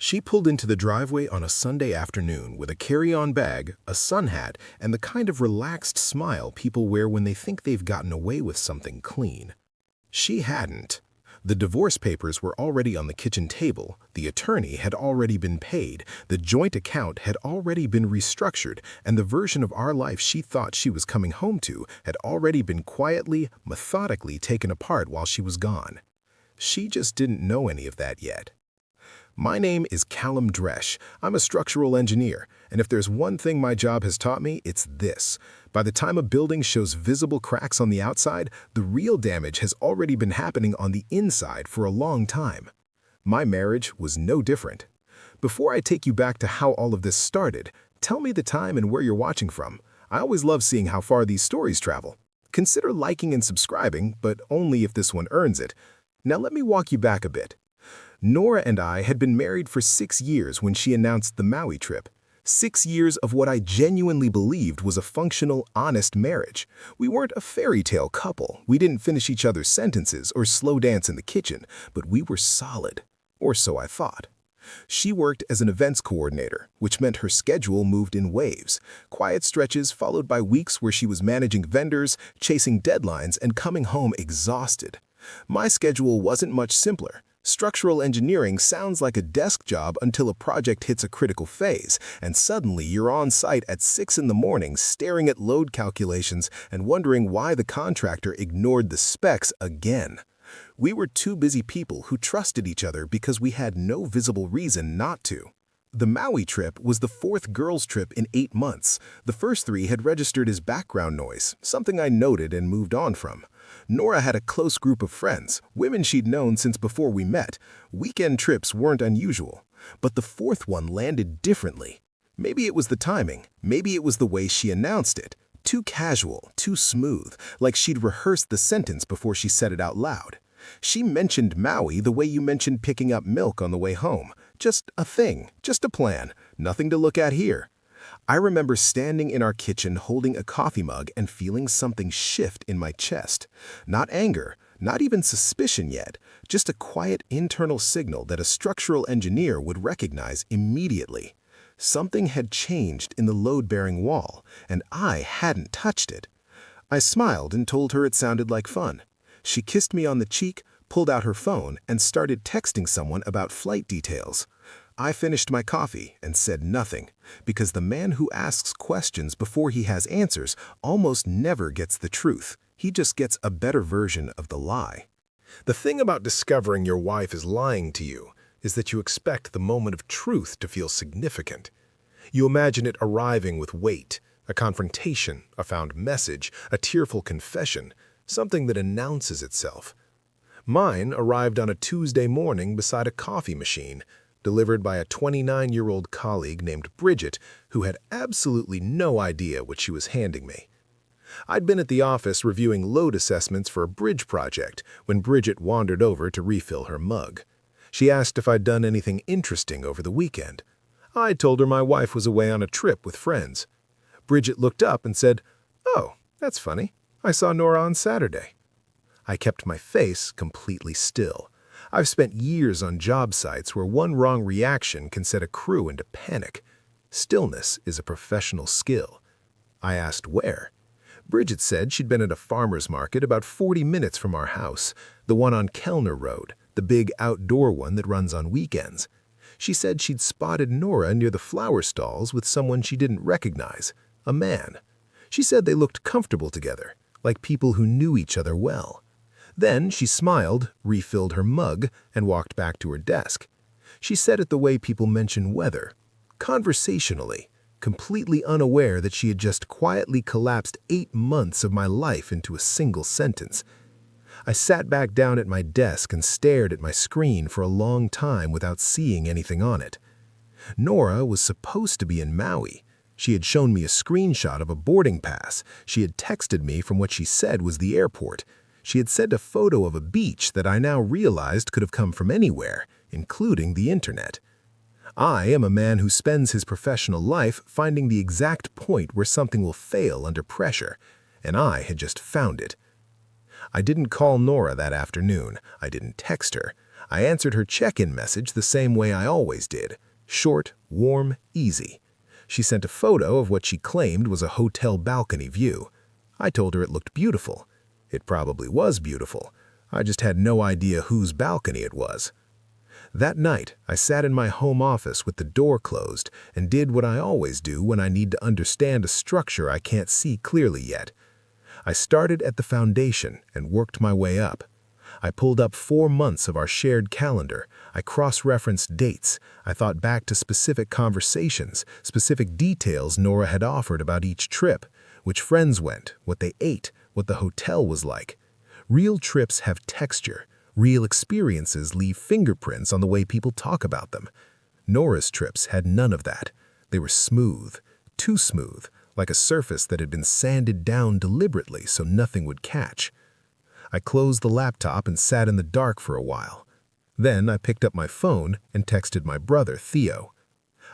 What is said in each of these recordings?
She pulled into the driveway on a Sunday afternoon with a carry-on bag, a sun hat, and the kind of relaxed smile people wear when they think they've gotten away with something clean. She hadn't. The divorce papers were already on the kitchen table, the attorney had already been paid, the joint account had already been restructured, and the version of our life she thought she was coming home to had already been quietly, methodically taken apart while she was gone. She just didn't know any of that yet. My name is Callum Dresch. I'm a structural engineer, and if there's one thing my job has taught me, it's this. By the time a building shows visible cracks on the outside, the real damage has already been happening on the inside for a long time. My marriage was no different. Before I take you back to how all of this started, tell me the time and where you're watching from. I always love seeing how far these stories travel. Consider liking and subscribing, but only if this one earns it. Now let me walk you back a bit. Nora and I had been married for 6 years when she announced the Maui trip. 6 years of what I genuinely believed was a functional, honest marriage. We weren't a fairy tale couple. We didn't finish each other's sentences or slow dance in the kitchen, but we were solid. Or so I thought. She worked as an events coordinator, which meant her schedule moved in waves. Quiet stretches followed by weeks where she was managing vendors, chasing deadlines, and coming home exhausted. My schedule wasn't much simpler. Structural engineering sounds like a desk job until a project hits a critical phase, and suddenly you're on site at 6 in the morning staring at load calculations and wondering why the contractor ignored the specs again. We were two busy people who trusted each other because we had no visible reason not to. The Maui trip was the 4th girls' trip in 8 months. The first 3 had registered as background noise, something I noted and moved on from. Nora had a close group of friends, women she'd known since before we met. Weekend trips weren't unusual. But the 4th one landed differently. Maybe it was the timing, maybe it was the way she announced it. Too casual, too smooth, like she'd rehearsed the sentence before she said it out loud. She mentioned Maui the way you mentioned picking up milk on the way home. Just a thing, just a plan, nothing to look at here. I remember standing in our kitchen holding a coffee mug and feeling something shift in my chest. Not anger, not even suspicion yet, just a quiet internal signal that a structural engineer would recognize immediately. Something had changed in the load-bearing wall, and I hadn't touched it. I smiled and told her it sounded like fun. She kissed me on the cheek, pulled out her phone, and started texting someone about flight details. I finished my coffee and said nothing, because the man who asks questions before he has answers almost never gets the truth. He just gets a better version of the lie. The thing about discovering your wife is lying to you is that you expect the moment of truth to feel significant. You imagine it arriving with weight, a confrontation, a found message, a tearful confession, something that announces itself. Mine arrived on a Tuesday morning beside a coffee machine, delivered by a 29-year-old colleague named Bridget, who had absolutely no idea what she was handing me. I'd been at the office reviewing load assessments for a bridge project when Bridget wandered over to refill her mug. She asked if I'd done anything interesting over the weekend. I told her my wife was away on a trip with friends. Bridget looked up and said, "Oh, that's funny. I saw Nora on Saturday." I kept my face completely still. I've spent years on job sites where one wrong reaction can set a crew into panic. Stillness is a professional skill. I asked where. Bridget said she'd been at a farmer's market about 40 minutes from our house, the one on Kellner Road, the big outdoor one that runs on weekends. She said she'd spotted Nora near the flower stalls with someone she didn't recognize, a man. She said they looked comfortable together, like people who knew each other well. Then she smiled, refilled her mug, and walked back to her desk. She said it the way people mention weather, conversationally, completely unaware that she had just quietly collapsed 8 months of my life into a single sentence. I sat back down at my desk and stared at my screen for a long time without seeing anything on it. Nora was supposed to be in Maui. She had shown me a screenshot of a boarding pass. She had texted me from what she said was the airport. She had sent a photo of a beach that I now realized could have come from anywhere, including the internet. I am a man who spends his professional life finding the exact point where something will fail under pressure, and I had just found it. I didn't call Nora that afternoon. I didn't text her. I answered her check-in message the same way I always did. Short, warm, easy. She sent a photo of what she claimed was a hotel balcony view. I told her it looked beautiful. It probably was beautiful. I just had no idea whose balcony it was. That night, I sat in my home office with the door closed and did what I always do when I need to understand a structure I can't see clearly yet. I started at the foundation and worked my way up. I pulled up 4 months of our shared calendar. I cross-referenced dates. I thought back to specific conversations, specific details Nora had offered about each trip, which friends went, what they ate, what the hotel was like. Real trips have texture. Real experiences leave fingerprints on the way people talk about them. Nora's trips had none of that. They were smooth, too smooth, like a surface that had been sanded down deliberately so nothing would catch. I closed the laptop and sat in the dark for a while. Then I picked up my phone and texted my brother, Theo.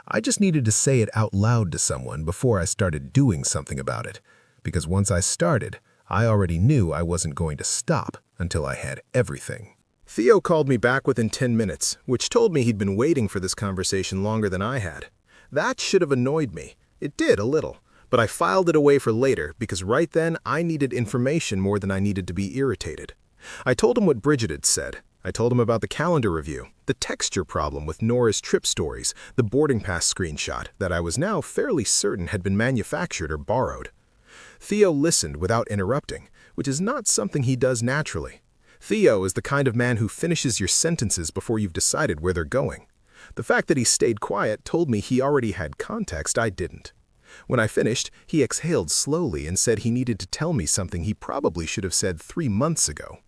I just needed to say it out loud to someone before I started doing something about it, because once I started, I already knew I wasn't going to stop until I had everything. Theo called me back within 10 minutes, which told me he'd been waiting for this conversation longer than I had. That should have annoyed me. It did a little, but I filed it away for later because right then I needed information more than I needed to be irritated. I told him what Bridget had said. I told him about the calendar review, the texture problem with Nora's trip stories, the boarding pass screenshot that I was now fairly certain had been manufactured or borrowed. Theo listened without interrupting, which is not something he does naturally. Theo is the kind of man who finishes your sentences before you've decided where they're going. The fact that he stayed quiet told me he already had context I didn't. When I finished, he exhaled slowly and said he needed to tell me something he probably should have said 3 months ago.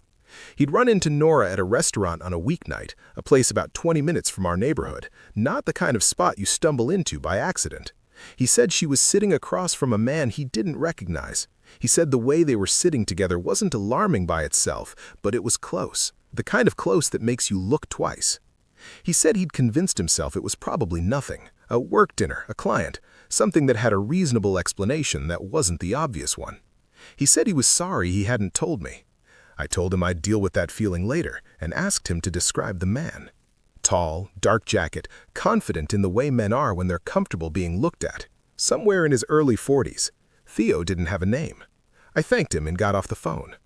He'd run into Nora at a restaurant on a weeknight, a place about 20 minutes from our neighborhood, not the kind of spot you stumble into by accident. He said she was sitting across from a man he didn't recognize. He said the way they were sitting together wasn't alarming by itself, but it was close, the kind of close that makes you look twice. He said he'd convinced himself it was probably nothing, a work dinner, a client, something that had a reasonable explanation that wasn't the obvious one. He said he was sorry he hadn't told me. I told him I'd deal with that feeling later and asked him to describe the man. Tall, dark jacket, confident in the way men are when they're comfortable being looked at. Somewhere in his early 40s. Theo didn't have a name. I thanked him and got off the phone.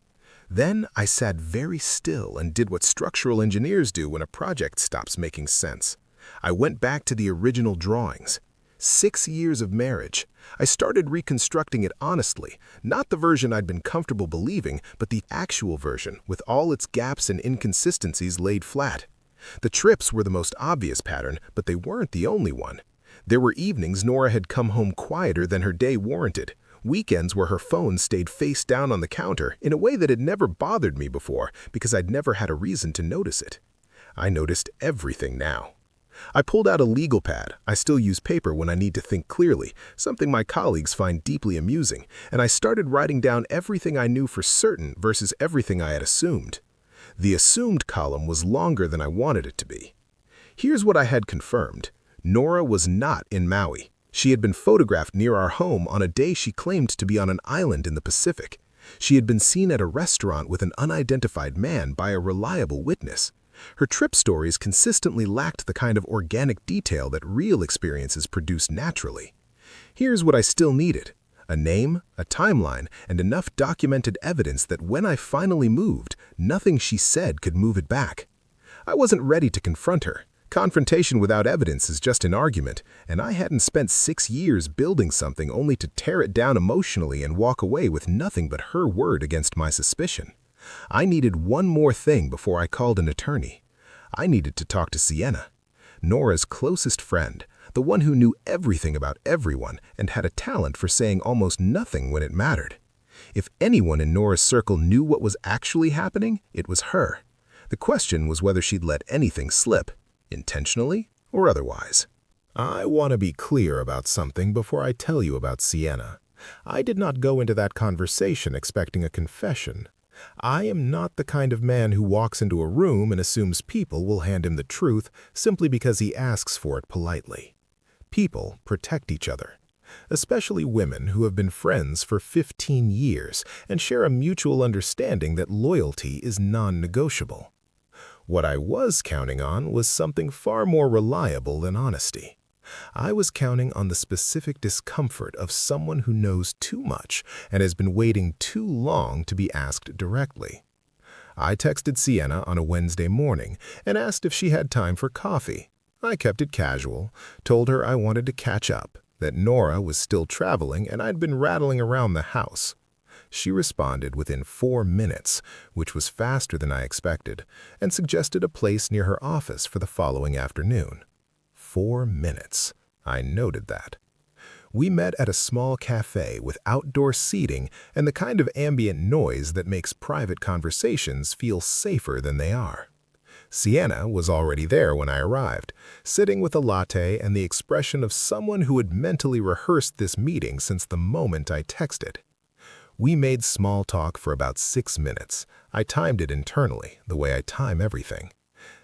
Then I sat very still and did what structural engineers do when a project stops making sense. I went back to the original drawings. 6 years of marriage. I started reconstructing it honestly, not the version I'd been comfortable believing, but the actual version, with all its gaps and inconsistencies laid flat. The trips were the most obvious pattern, but they weren't the only one. There were evenings Nora had come home quieter than her day warranted, weekends where her phone stayed face down on the counter in a way that had never bothered me before because I'd never had a reason to notice it. I noticed everything now. I pulled out a legal pad. I still use paper when I need to think clearly, something my colleagues find deeply amusing, and I started writing down everything I knew for certain versus everything I had assumed. The assumed column was longer than I wanted it to be. Here's what I had confirmed. Nora was not in Maui. She had been photographed near our home on a day she claimed to be on an island in the Pacific. She had been seen at a restaurant with an unidentified man by a reliable witness. Her trip stories consistently lacked the kind of organic detail that real experiences produce naturally. Here's what I still needed: a name, a timeline, and enough documented evidence that when I finally moved, nothing she said could move it back. I wasn't ready to confront her. Confrontation without evidence is just an argument, and I hadn't spent 6 years building something only to tear it down emotionally and walk away with nothing but her word against my suspicion. I needed one more thing before I called an attorney. I needed to talk to Sienna, Nora's closest friend, the one who knew everything about everyone and had a talent for saying almost nothing when it mattered. If anyone in Nora's circle knew what was actually happening, it was her. The question was whether she'd let anything slip, intentionally or otherwise. I want to be clear about something before I tell you about Sienna. I did not go into that conversation expecting a confession. I am not the kind of man who walks into a room and assumes people will hand him the truth simply because he asks for it politely. People protect each other, especially women who have been friends for 15 years and share a mutual understanding that loyalty is non-negotiable. What I was counting on was something far more reliable than honesty. I was counting on the specific discomfort of someone who knows too much and has been waiting too long to be asked directly. I texted Sienna on a Wednesday morning and asked if she had time for coffee. I kept it casual, told her I wanted to catch up, that Nora was still traveling and I'd been rattling around the house. She responded within 4 minutes, which was faster than I expected, and suggested a place near her office for the following afternoon. 4 minutes. I noted that. We met at a small cafe with outdoor seating and the kind of ambient noise that makes private conversations feel safer than they are. Sienna was already there when I arrived, sitting with a latte and the expression of someone who had mentally rehearsed this meeting since the moment I texted. We made small talk for about 6 minutes. I timed it internally, the way I time everything.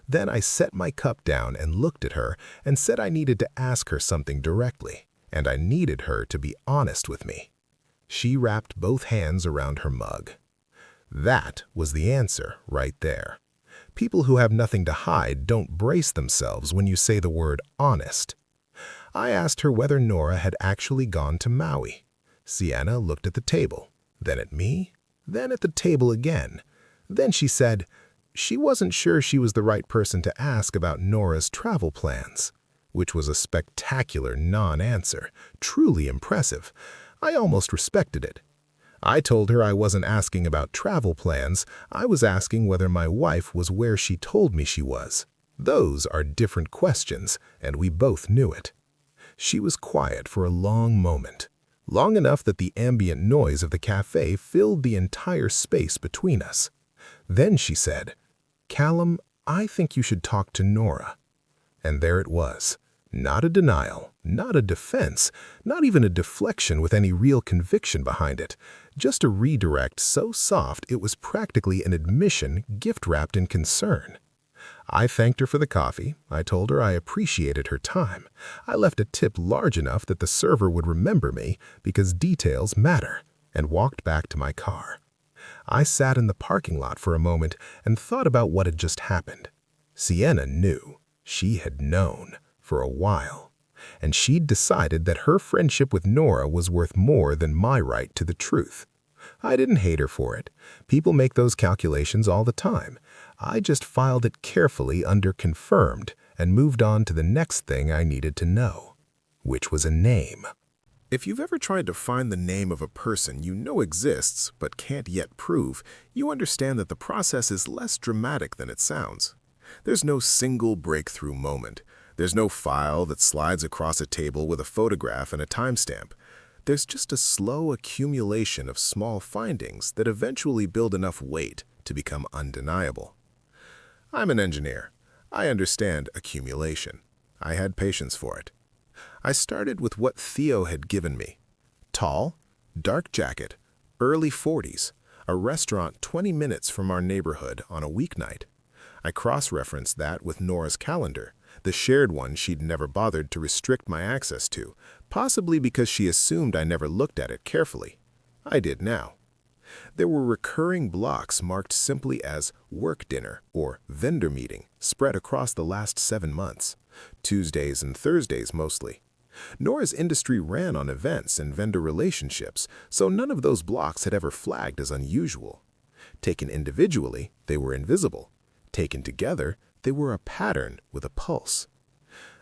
Then I set my cup down and looked at her and said I needed to ask her something directly, and I needed her to be honest with me. She wrapped both hands around her mug. That was the answer right there. People who have nothing to hide don't brace themselves when you say the word honest. I asked her whether Nora had actually gone to Maui. Sienna looked at the table, then at me, then at the table again. Then she said she wasn't sure she was the right person to ask about Nora's travel plans, which was a spectacular non-answer, truly impressive. I almost respected it. I told her I wasn't asking about travel plans, I was asking whether my wife was where she told me she was. Those are different questions, and we both knew it. She was quiet for a long moment, long enough that the ambient noise of the cafe filled the entire space between us. Then she said, "Callum, I think you should talk to Nora." And there it was. Not a denial, not a defense, not even a deflection with any real conviction behind it. Just a redirect so soft it was practically an admission gift-wrapped in concern. I thanked her for the coffee. I told her I appreciated her time. I left a tip large enough that the server would remember me because details matter, and walked back to my car. I sat in the parking lot for a moment and thought about what had just happened. Sienna knew. She had known. For a while, and she'd decided that her friendship with Nora was worth more than my right to the truth. I didn't hate her for it. People make those calculations all the time. I just filed it carefully under confirmed and moved on to the next thing I needed to know, which was a name. If you've ever tried to find the name of a person you know exists but can't yet prove, you understand that the process is less dramatic than it sounds. There's no single breakthrough moment. There's no file that slides across a table with a photograph and a timestamp. There's just a slow accumulation of small findings that eventually build enough weight to become undeniable. I'm an engineer. I understand accumulation. I had patience for it. I started with what Theo had given me. Tall, dark jacket, early 40s, a restaurant 20 minutes from our neighborhood on a weeknight. I cross-referenced that with Nora's calendar, the shared one she'd never bothered to restrict my access to, possibly because she assumed I never looked at it carefully. I did now. There were recurring blocks marked simply as work dinner or vendor meeting spread across the last 7 months, Tuesdays and Thursdays mostly. Nora's industry ran on events and vendor relationships, so none of those blocks had ever flagged as unusual. Taken individually, they were invisible. Taken together, they were a pattern with a pulse.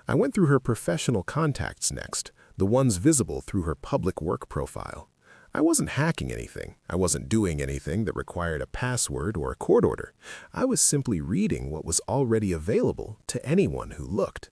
I went through her professional contacts next, the ones visible through her public work profile. I wasn't hacking anything. I wasn't doing anything that required a password or a court order. I was simply reading what was already available to anyone who looked.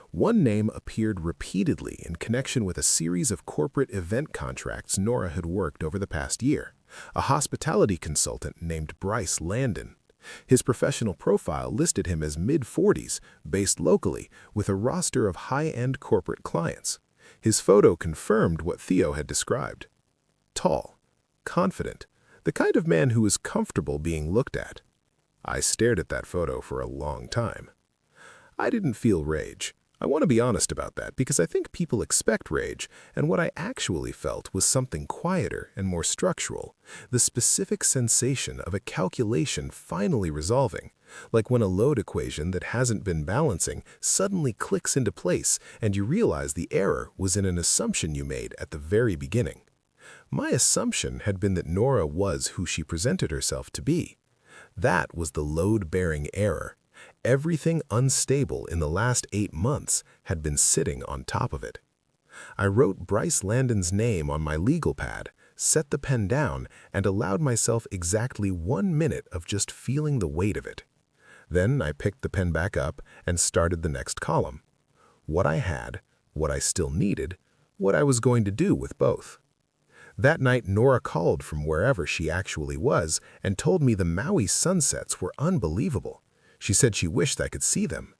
One name appeared repeatedly in connection with a series of corporate event contracts Nora had worked over the past year, a hospitality consultant named Bryce Landon. His professional profile listed him as mid-40s, based locally, with a roster of high-end corporate clients. His photo confirmed what Theo had described. Tall, confident, the kind of man who was comfortable being looked at. I stared at that photo for a long time. I didn't feel rage. I want to be honest about that because I think people expect rage, and what I actually felt was something quieter and more structural, the specific sensation of a calculation finally resolving, Like when a load equation that hasn't been balancing suddenly clicks into place and you realize the error was in an assumption you made at the very beginning. My assumption had been that Nora was who she presented herself to be. That was the load-bearing error. Everything unstable in the last 8 months had been sitting on top of it. I wrote Bryce Landon's name on my legal pad, set the pen down, and allowed myself exactly 1 minute of just feeling the weight of it. Then I picked the pen back up and started the next column. What I had, what I still needed, what I was going to do with both. That night, Nora called from wherever she actually was and told me the Maui sunsets were unbelievable. She said she wished I could see them.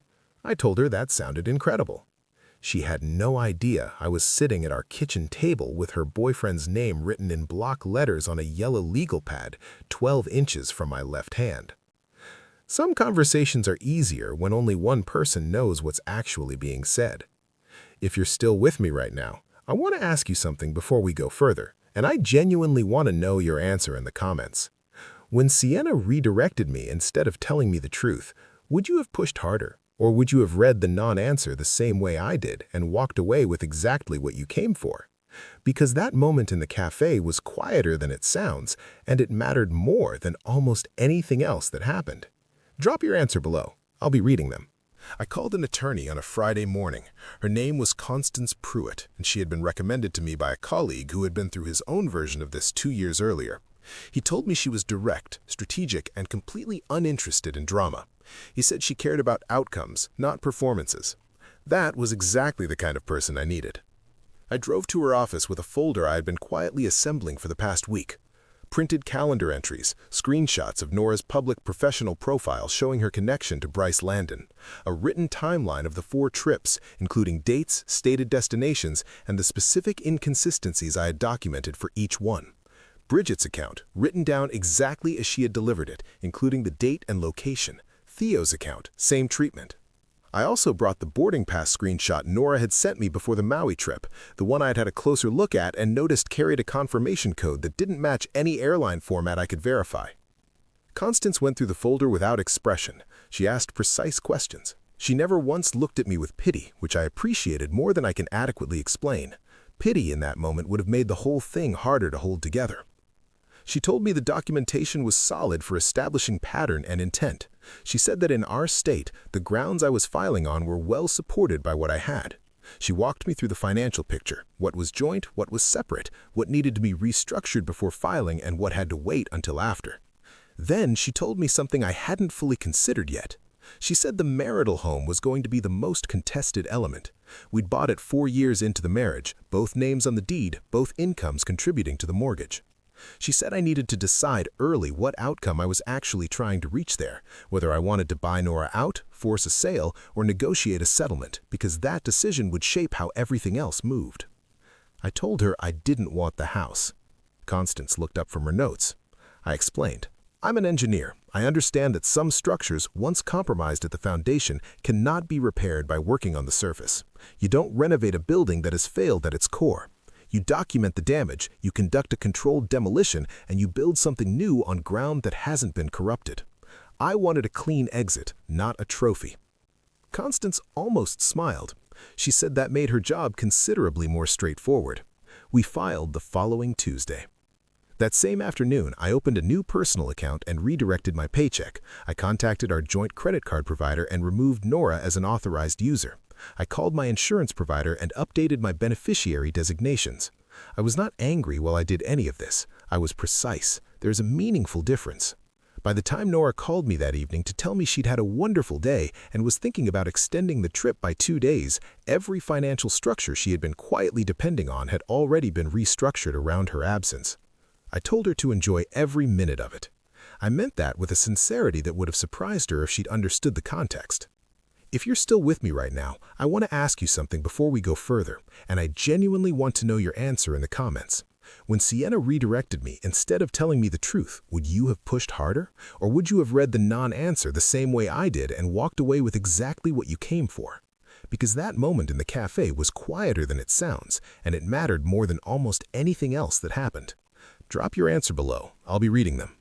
I told her that sounded incredible. She had no idea I was sitting at our kitchen table with her boyfriend's name written in block letters on a yellow legal pad 12 inches from my left hand. Some conversations are easier when only one person knows what's actually being said. If you're still with me right now, I want to ask you something before we go further, and I genuinely want to know your answer in the comments. When Sienna redirected me instead of telling me the truth, would you have pushed harder? Or would you have read the non-answer the same way I did and walked away with exactly what you came for? Because that moment in the cafe was quieter than it sounds, and it mattered more than almost anything else that happened. Drop your answer below. I'll be reading them. I called an attorney on a Friday morning. Her name was Constance Pruitt, and she had been recommended to me by a colleague who had been through his own version of this 2 years earlier. He told me she was direct, strategic, and completely uninterested in drama. He said she cared about outcomes, not performances. That was exactly the kind of person I needed. I drove to her office with a folder I had been quietly assembling for the past week. Printed calendar entries, screenshots of Nora's public professional profile showing her connection to Bryce Landon, a written timeline of the 4 trips, including dates, stated destinations, and the specific inconsistencies I had documented for each one. Bridget's account, written down exactly as she had delivered it, including the date and location. Theo's account, same treatment. I also brought the boarding pass screenshot Nora had sent me before the Maui trip, the one I'd had a closer look at and noticed carried a confirmation code that didn't match any airline format I could verify. Constance went through the folder without expression. She asked precise questions. She never once looked at me with pity, which I appreciated more than I can adequately explain. Pity in that moment would have made the whole thing harder to hold together. She told me the documentation was solid for establishing pattern and intent. She said that in our state, the grounds I was filing on were well supported by what I had. She walked me through the financial picture, what was joint, what was separate, what needed to be restructured before filing, and what had to wait until after. Then she told me something I hadn't fully considered yet. She said the marital home was going to be the most contested element. We'd bought it 4 years into the marriage, both names on the deed, both incomes contributing to the mortgage. She said I needed to decide early what outcome I was actually trying to reach there, whether I wanted to buy Nora out, force a sale, or negotiate a settlement, because that decision would shape how everything else moved. I told her I didn't want the house. Constance looked up from her notes. I explained, I'm an engineer. I understand that some structures, once compromised at the foundation, cannot be repaired by working on the surface. You don't renovate a building that has failed at its core. You document the damage, you conduct a controlled demolition, and you build something new on ground that hasn't been corrupted. I wanted a clean exit, not a trophy. Constance almost smiled. She said that made her job considerably more straightforward. We filed the following Tuesday. That same afternoon, I opened a new personal account and redirected my paycheck. I contacted our joint credit card provider and removed Nora as an authorized user. I called my insurance provider and updated my beneficiary designations. I was not angry while I did any of this. I was precise. There's a meaningful difference. By the time Nora called me that evening to tell me she'd had a wonderful day and was thinking about extending the trip by 2 days, every financial structure she had been quietly depending on had already been restructured around her absence. I told her to enjoy every minute of it. I meant that with a sincerity that would have surprised her if she'd understood the context. If you're still with me right now, I want to ask you something before we go further, and I genuinely want to know your answer in the comments. When Sienna redirected me, instead of telling me the truth, would you have pushed harder? Or would you have read the non-answer the same way I did and walked away with exactly what you came for? Because that moment in the cafe was quieter than it sounds, and it mattered more than almost anything else that happened. Drop your answer below. I'll be reading them.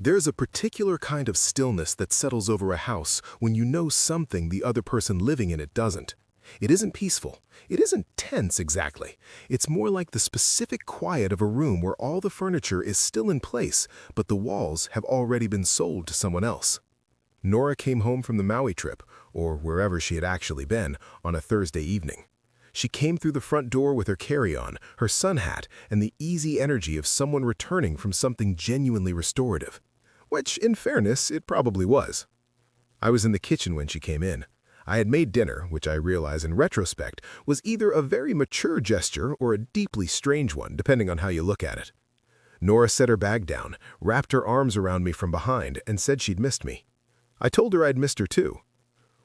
There's a particular kind of stillness that settles over a house when you know something the other person living in it doesn't. It isn't peaceful. It isn't tense exactly. It's more like the specific quiet of a room where all the furniture is still in place, but the walls have already been sold to someone else. Nora came home from the Maui trip, or wherever she had actually been, on a Thursday evening. She came through the front door with her carry-on, her sun hat, and the easy energy of someone returning from something genuinely restorative. Which, in fairness, it probably was. I was in the kitchen when she came in. I had made dinner, which I realize in retrospect was either a very mature gesture or a deeply strange one, depending on how you look at it. Nora set her bag down, wrapped her arms around me from behind, and said she'd missed me. I told her I'd missed her too.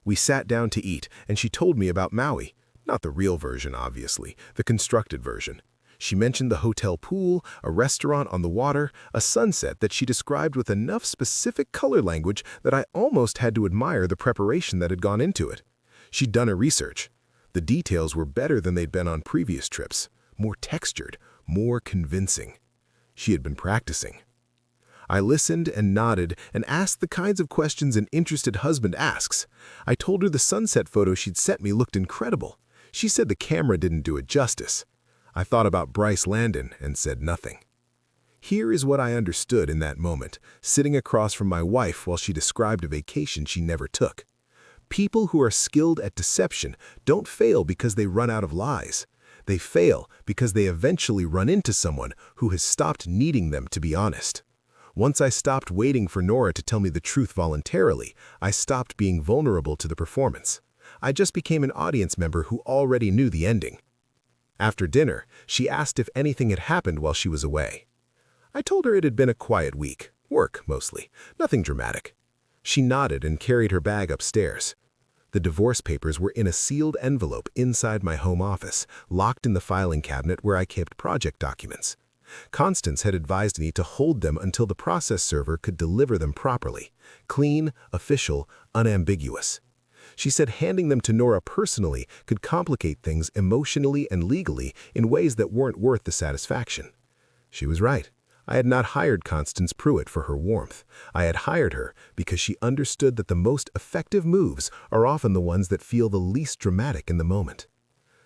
We sat down to eat, and she told me about Maui. Not the real version, obviously, the constructed version. She mentioned the hotel pool, a restaurant on the water, a sunset that she described with enough specific color language that I almost had to admire the preparation that had gone into it. She'd done her research. The details were better than they'd been on previous trips, more textured, more convincing. She had been practicing. I listened and nodded and asked the kinds of questions an interested husband asks. I told her the sunset photo she'd sent me looked incredible. She said the camera didn't do it justice. I thought about Bryce Landon and said nothing. Here is what I understood in that moment, sitting across from my wife while she described a vacation she never took. People who are skilled at deception don't fail because they run out of lies. They fail because they eventually run into someone who has stopped needing them to be honest. Once I stopped waiting for Nora to tell me the truth voluntarily, I stopped being vulnerable to the performance. I just became an audience member who already knew the ending. After dinner, she asked if anything had happened while she was away. I told her it had been a quiet week, work mostly, nothing dramatic. She nodded and carried her bag upstairs. The divorce papers were in a sealed envelope inside my home office, locked in the filing cabinet where I kept project documents. Constance had advised me to hold them until the process server could deliver them properly, clean, official, unambiguous. She said handing them to Nora personally could complicate things emotionally and legally in ways that weren't worth the satisfaction. She was right. I had not hired Constance Pruitt for her warmth. I had hired her because she understood that the most effective moves are often the ones that feel the least dramatic in the moment.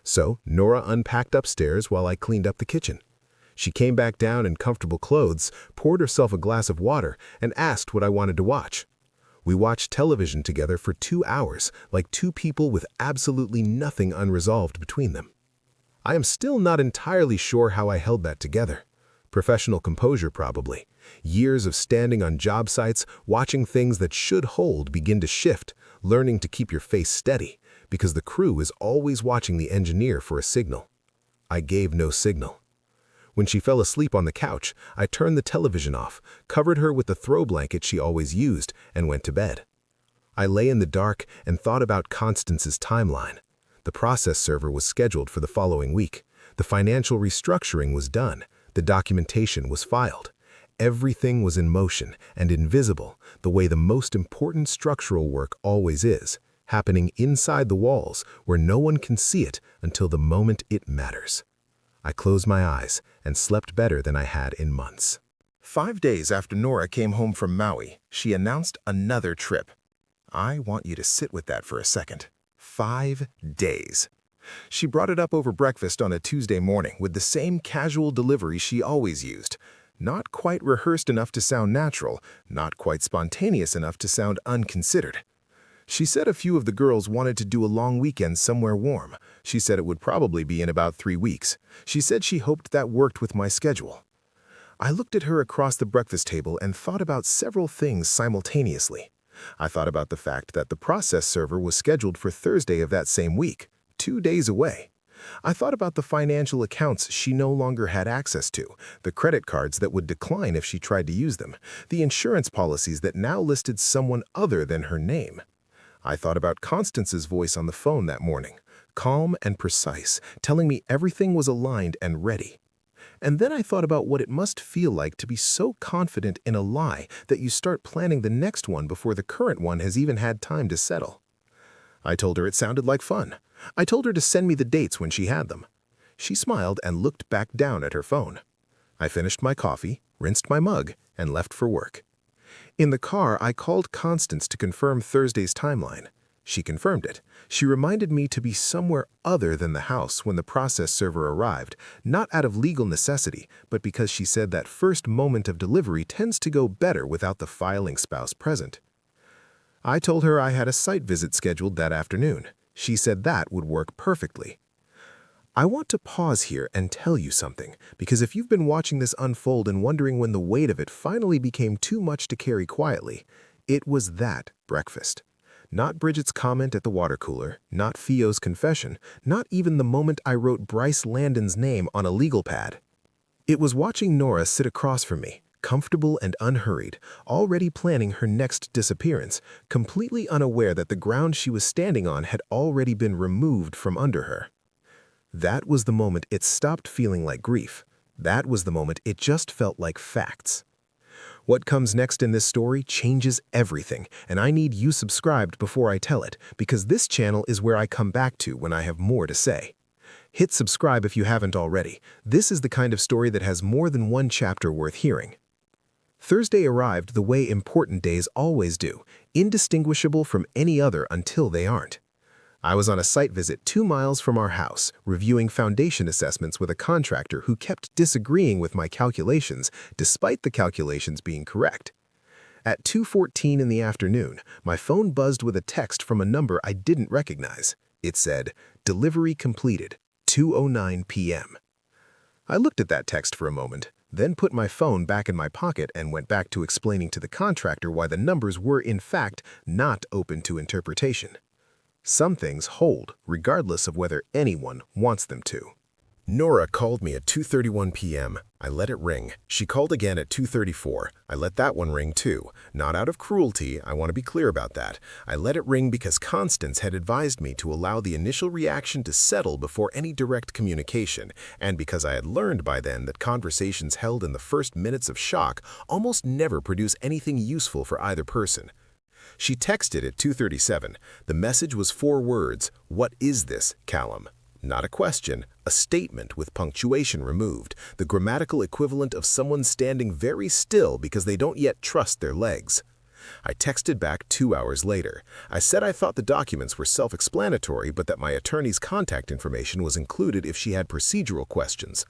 So Nora unpacked upstairs while I cleaned up the kitchen. She came back down in comfortable clothes, poured herself a glass of water, and asked what I wanted to watch. We watched television together for 2 hours, like two people with absolutely nothing unresolved between them. I am still not entirely sure how I held that together. Professional composure, probably. Years of standing on job sites, watching things that should hold begin to shift, learning to keep your face steady, because the crew is always watching the engineer for a signal. I gave no signal. When she fell asleep on the couch, I turned the television off, covered her with the throw blanket she always used, and went to bed. I lay in the dark and thought about Constance's timeline. The process server was scheduled for the following week. The financial restructuring was done. The documentation was filed. Everything was in motion and invisible, the way the most important structural work always is, happening inside the walls where no one can see it until the moment it matters. I closed my eyes and slept better than I had in months. 5 days after Nora came home from Maui, she announced another trip. I want you to sit with that for a second. 5 days. She brought it up over breakfast on a Tuesday morning with the same casual delivery she always used. Not quite rehearsed enough to sound natural, not quite spontaneous enough to sound unconsidered. She said a few of the girls wanted to do a long weekend somewhere warm. She said it would probably be in about 3 weeks. She said she hoped that worked with my schedule. I looked at her across the breakfast table and thought about several things simultaneously. I thought about the fact that the process server was scheduled for Thursday of that same week, 2 days away. I thought about the financial accounts she no longer had access to, the credit cards that would decline if she tried to use them, the insurance policies that now listed someone other than her name. I thought about Constance's voice on the phone that morning, calm and precise, telling me everything was aligned and ready. And then I thought about what it must feel like to be so confident in a lie that you start planning the next one before the current one has even had time to settle. I told her it sounded like fun. I told her to send me the dates when she had them. She smiled and looked back down at her phone. I finished my coffee, rinsed my mug, and left for work. In the car, I called Constance to confirm Thursday's timeline. She confirmed it. She reminded me to be somewhere other than the house when the process server arrived, not out of legal necessity, but because she said that first moment of delivery tends to go better without the filing spouse present. I told her I had a site visit scheduled that afternoon. She said that would work perfectly. I want to pause here and tell you something, because if you've been watching this unfold and wondering when the weight of it finally became too much to carry quietly, it was that breakfast. Not Bridget's comment at the water cooler, not Theo's confession, not even the moment I wrote Bryce Landon's name on a legal pad. It was watching Nora sit across from me, comfortable and unhurried, already planning her next disappearance, completely unaware that the ground she was standing on had already been removed from under her. That was the moment it stopped feeling like grief. That was the moment it just felt like facts. What comes next in this story changes everything, and I need you subscribed before I tell it, because this channel is where I come back to when I have more to say. Hit subscribe if you haven't already. This is the kind of story that has more than one chapter worth hearing. Thursday arrived the way important days always do, indistinguishable from any other until they aren't. I was on a site visit 2 miles from our house, reviewing foundation assessments with a contractor who kept disagreeing with my calculations, despite the calculations being correct. At 2:14 in the afternoon, my phone buzzed with a text from a number I didn't recognize. It said, "Delivery completed, 2:09 p.m." I looked at that text for a moment, then put my phone back in my pocket and went back to explaining to the contractor why the numbers were, in fact, not open to interpretation. Some things hold, regardless of whether anyone wants them to. Nora called me at 2:31 p.m. I let it ring. She called again at 2:34. I let that one ring too. Not out of cruelty, I want to be clear about that. I let it ring because Constance had advised me to allow the initial reaction to settle before any direct communication, and because I had learned by then that conversations held in the first minutes of shock almost never produce anything useful for either person. She texted at 2:37. The message was 4 words, "What is this, Callum?" Not a question, a statement with punctuation removed, the grammatical equivalent of someone standing very still because they don't yet trust their legs. I texted back 2 hours later. I said I thought the documents were self-explanatory, but that my attorney's contact information was included if she had procedural questions.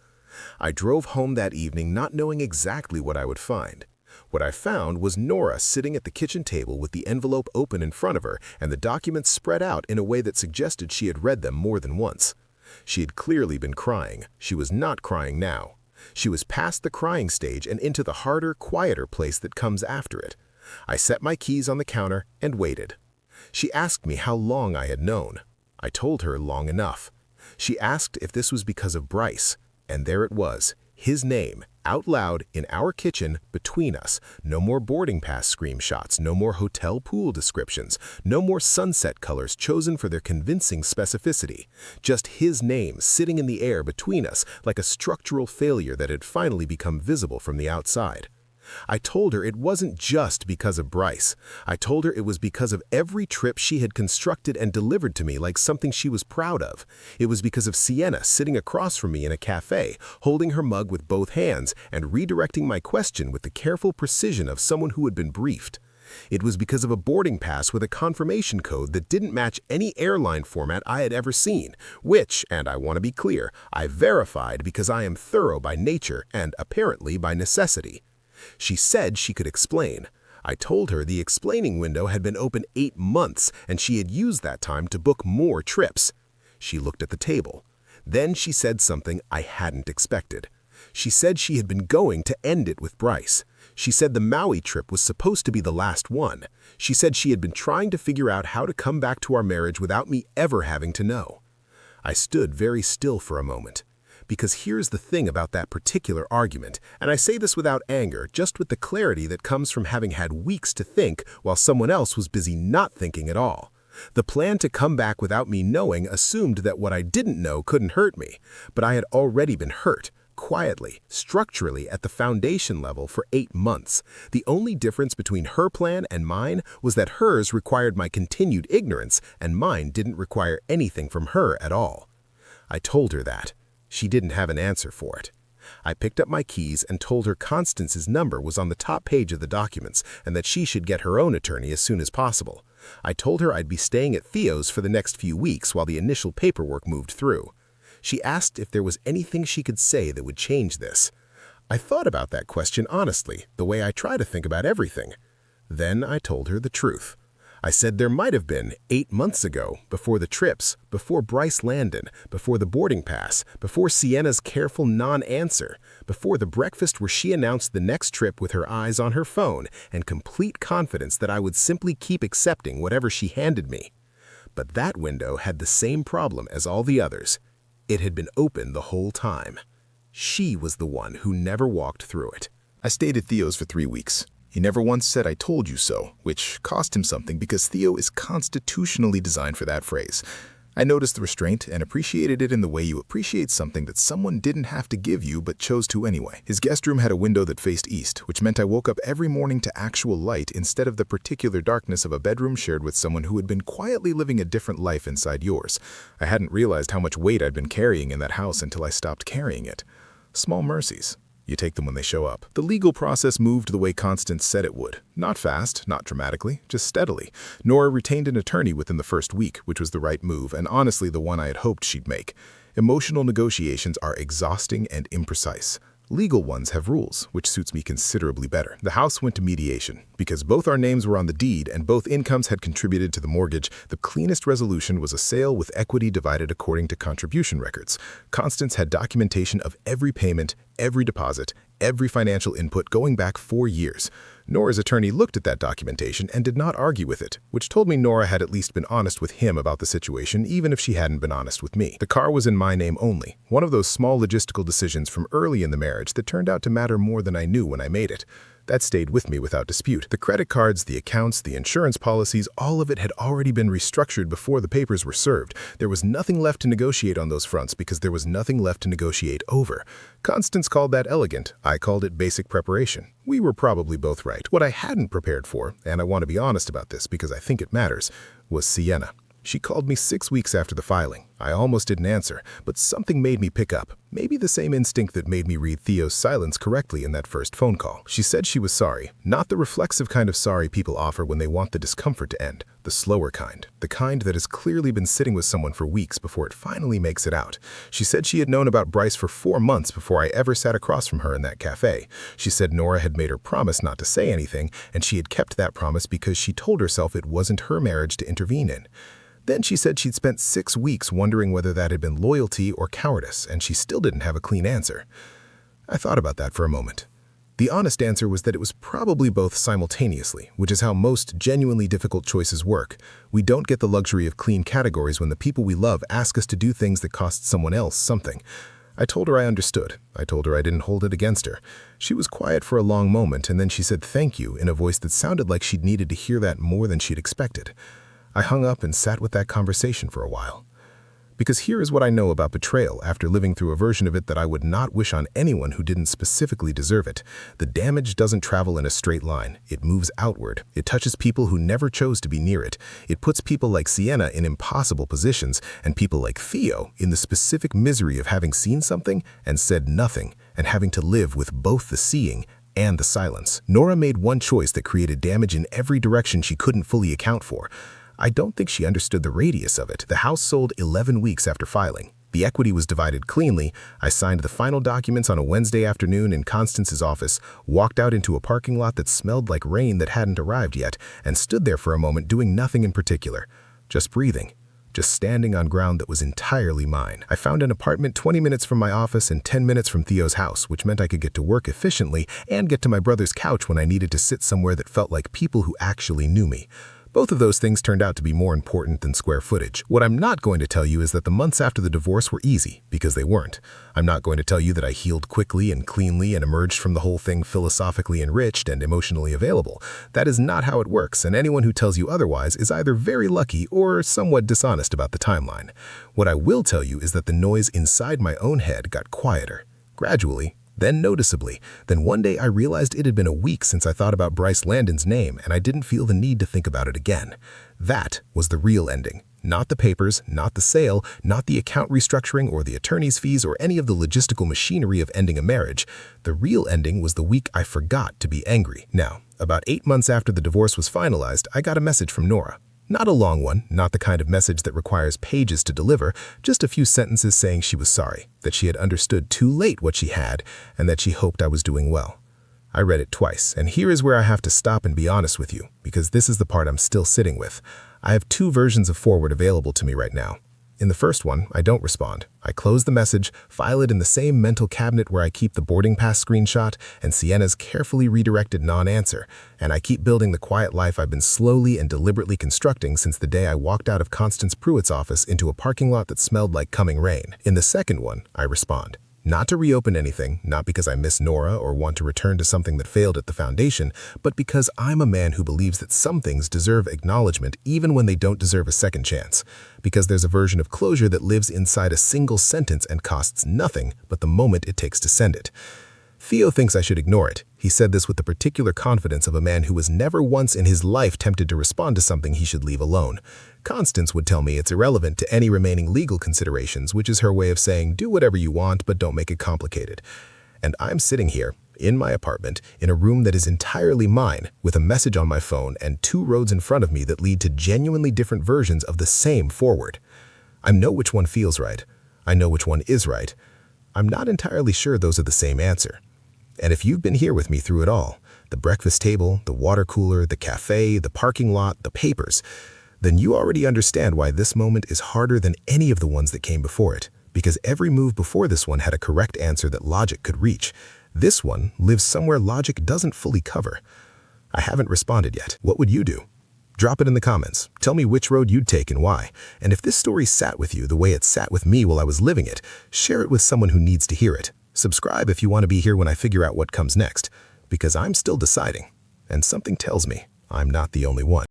I drove home that evening not knowing exactly what I would find. What I found was Nora sitting at the kitchen table with the envelope open in front of her and the documents spread out in a way that suggested she had read them more than once. She had clearly been crying. She was not crying now. She was past the crying stage and into the harder, quieter place that comes after it. I set my keys on the counter and waited. She asked me how long I had known. I told her long enough. She asked if this was because of Bryce, and there it was, his name, out loud in our kitchen between us. No more boarding pass screenshots, no more hotel pool descriptions, no more sunset colors chosen for their convincing specificity. Just his name sitting in the air between us like a structural failure that had finally become visible from the outside. I told her it wasn't just because of Bryce. I told her it was because of every trip she had constructed and delivered to me like something she was proud of. It was because of Sienna sitting across from me in a cafe, holding her mug with both hands and redirecting my question with the careful precision of someone who had been briefed. It was because of a boarding pass with a confirmation code that didn't match any airline format I had ever seen, which, and I want to be clear, I verified because I am thorough by nature and apparently by necessity. She said she could explain. I told her the explaining window had been open 8 months and she had used that time to book more trips. She looked at the table. Then she said something I hadn't expected. She said she had been going to end it with Bryce. She said the Maui trip was supposed to be the last one. She said she had been trying to figure out how to come back to our marriage without me ever having to know. I stood very still for a moment. Because here's the thing about that particular argument, and I say this without anger, just with the clarity that comes from having had weeks to think while someone else was busy not thinking at all. The plan to come back without me knowing assumed that what I didn't know couldn't hurt me, but I had already been hurt, quietly, structurally at the foundation level for 8 months. The only difference between her plan and mine was that hers required my continued ignorance and mine didn't require anything from her at all. I told her that. She didn't have an answer for it. I picked up my keys and told her Constance's number was on the top page of the documents and that she should get her own attorney as soon as possible. I told her I'd be staying at Theo's for the next few weeks while the initial paperwork moved through. She asked if there was anything she could say that would change this. I thought about that question honestly, the way I try to think about everything. Then I told her the truth. I said there might have been 8 months ago, before the trips, before Bryce Landon, before the boarding pass, before Sienna's careful non-answer, before the breakfast where she announced the next trip with her eyes on her phone and complete confidence that I would simply keep accepting whatever she handed me. But that window had the same problem as all the others. It had been open the whole time. She was the one who never walked through it. I stayed at Theo's for 3 weeks. He never once said "I told you so," which cost him something because Theo is constitutionally designed for that phrase. I noticed the restraint and appreciated it in the way you appreciate something that someone didn't have to give you but chose to anyway. His guest room had a window that faced east, which meant I woke up every morning to actual light instead of the particular darkness of a bedroom shared with someone who had been quietly living a different life inside yours. I hadn't realized how much weight I'd been carrying in that house until I stopped carrying it. Small mercies. You take them when they show up. The legal process moved the way Constance said it would. Not fast, not dramatically, just steadily. Nora retained an attorney within the first week, which was the right move, and honestly the one I had hoped she'd make. Emotional negotiations are exhausting and imprecise. Legal ones have rules, which suits me considerably better. The house went to mediation. Because both our names were on the deed and both incomes had contributed to the mortgage, the cleanest resolution was a sale with equity divided according to contribution records. Constance had documentation of every payment, every deposit, every financial input going back 4 years. Nora's attorney looked at that documentation and did not argue with it, which told me Nora had at least been honest with him about the situation, even if she hadn't been honest with me. The car was in my name only, one of those small logistical decisions from early in the marriage that turned out to matter more than I knew when I made it. That stayed with me without dispute. The credit cards, the accounts, the insurance policies, all of it had already been restructured before the papers were served. There was nothing left to negotiate on those fronts because there was nothing left to negotiate over. Constance called that elegant. I called it basic preparation. We were probably both right. What I hadn't prepared for, and I want to be honest about this because I think it matters, was Sienna. She called me 6 weeks after the filing. I almost didn't answer, but something made me pick up. Maybe the same instinct that made me read Theo's silence correctly in that first phone call. She said she was sorry, not the reflexive kind of sorry people offer when they want the discomfort to end, the slower kind, the kind that has clearly been sitting with someone for weeks before it finally makes it out. She said she had known about Bryce for 4 months before I ever sat across from her in that cafe. She said Nora had made her promise not to say anything, and she had kept that promise because she told herself it wasn't her marriage to intervene in. Then she said she'd spent 6 weeks wondering whether that had been loyalty or cowardice, and she still didn't have a clean answer. I thought about that for a moment. The honest answer was that it was probably both simultaneously, which is how most genuinely difficult choices work. We don't get the luxury of clean categories when the people we love ask us to do things that cost someone else something. I told her I understood. I told her I didn't hold it against her. She was quiet for a long moment, and then she said thank you in a voice that sounded like she'd needed to hear that more than she'd expected. I hung up and sat with that conversation for a while. Because here is what I know about betrayal after living through a version of it that I would not wish on anyone who didn't specifically deserve it. The damage doesn't travel in a straight line. It moves outward. It touches people who never chose to be near it. It puts people like Sienna in impossible positions, and people like Theo in the specific misery of having seen something and said nothing, and having to live with both the seeing and the silence. Nora made one choice that created damage in every direction she couldn't fully account for. I don't think she understood the radius of it. The house sold 11 weeks after filing. The equity was divided cleanly. I signed the final documents on a Wednesday afternoon in Constance's office, walked out into a parking lot that smelled like rain that hadn't arrived yet, and stood there for a moment doing nothing in particular. Just breathing. Just standing on ground that was entirely mine. I found an apartment 20 minutes from my office and 10 minutes from Theo's house, which meant I could get to work efficiently and get to my brother's couch when I needed to sit somewhere that felt like people who actually knew me. Both of those things turned out to be more important than square footage. What I'm not going to tell you is that the months after the divorce were easy, because they weren't. I'm not going to tell you that I healed quickly and cleanly and emerged from the whole thing philosophically enriched and emotionally available. That is not how it works, and anyone who tells you otherwise is either very lucky or somewhat dishonest about the timeline. What I will tell you is that the noise inside my own head got quieter, gradually, then noticeably. Then one day I realized it had been a week since I thought about Bryce Landon's name, and I didn't feel the need to think about it again. That was the real ending. Not the papers, not the sale, not the account restructuring or the attorney's fees or any of the logistical machinery of ending a marriage. The real ending was the week I forgot to be angry. Now, about 8 months after the divorce was finalized, I got a message from Nora. Not a long one, not the kind of message that requires pages to deliver, just a few sentences saying she was sorry, that she had understood too late what she had, and that she hoped I was doing well. I read it twice, and here is where I have to stop and be honest with you, because this is the part I'm still sitting with. I have 2 versions of forward available to me right now. In the first one, I don't respond. I close the message, file it in the same mental cabinet where I keep the boarding pass screenshot and Sienna's carefully redirected non-answer, and I keep building the quiet life I've been slowly and deliberately constructing since the day I walked out of Constance Pruitt's office into a parking lot that smelled like coming rain. In the second one, I respond. Not to reopen anything, not because I miss Nora or want to return to something that failed at the foundation, but because I'm a man who believes that some things deserve acknowledgement even when they don't deserve a second chance. Because there's a version of closure that lives inside a single sentence and costs nothing but the moment it takes to send it. Theo thinks I should ignore it. He said this with the particular confidence of a man who was never once in his life tempted to respond to something he should leave alone. Constance would tell me it's irrelevant to any remaining legal considerations, which is her way of saying, do whatever you want, but don't make it complicated. And I'm sitting here, in my apartment, in a room that is entirely mine, with a message on my phone and 2 roads in front of me that lead to genuinely different versions of the same forward. I know which one feels right. I know which one is right. I'm not entirely sure those are the same answer. And if you've been here with me through it all, the breakfast table, the water cooler, the cafe, the parking lot, the papers, then you already understand why this moment is harder than any of the ones that came before it, because every move before this one had a correct answer that logic could reach. This one lives somewhere logic doesn't fully cover. I haven't responded yet. What would you do? Drop it in the comments. Tell me which road you'd take and why. And if this story sat with you the way it sat with me while I was living it, share it with someone who needs to hear it. Subscribe if you want to be here when I figure out what comes next, because I'm still deciding, and something tells me I'm not the only one.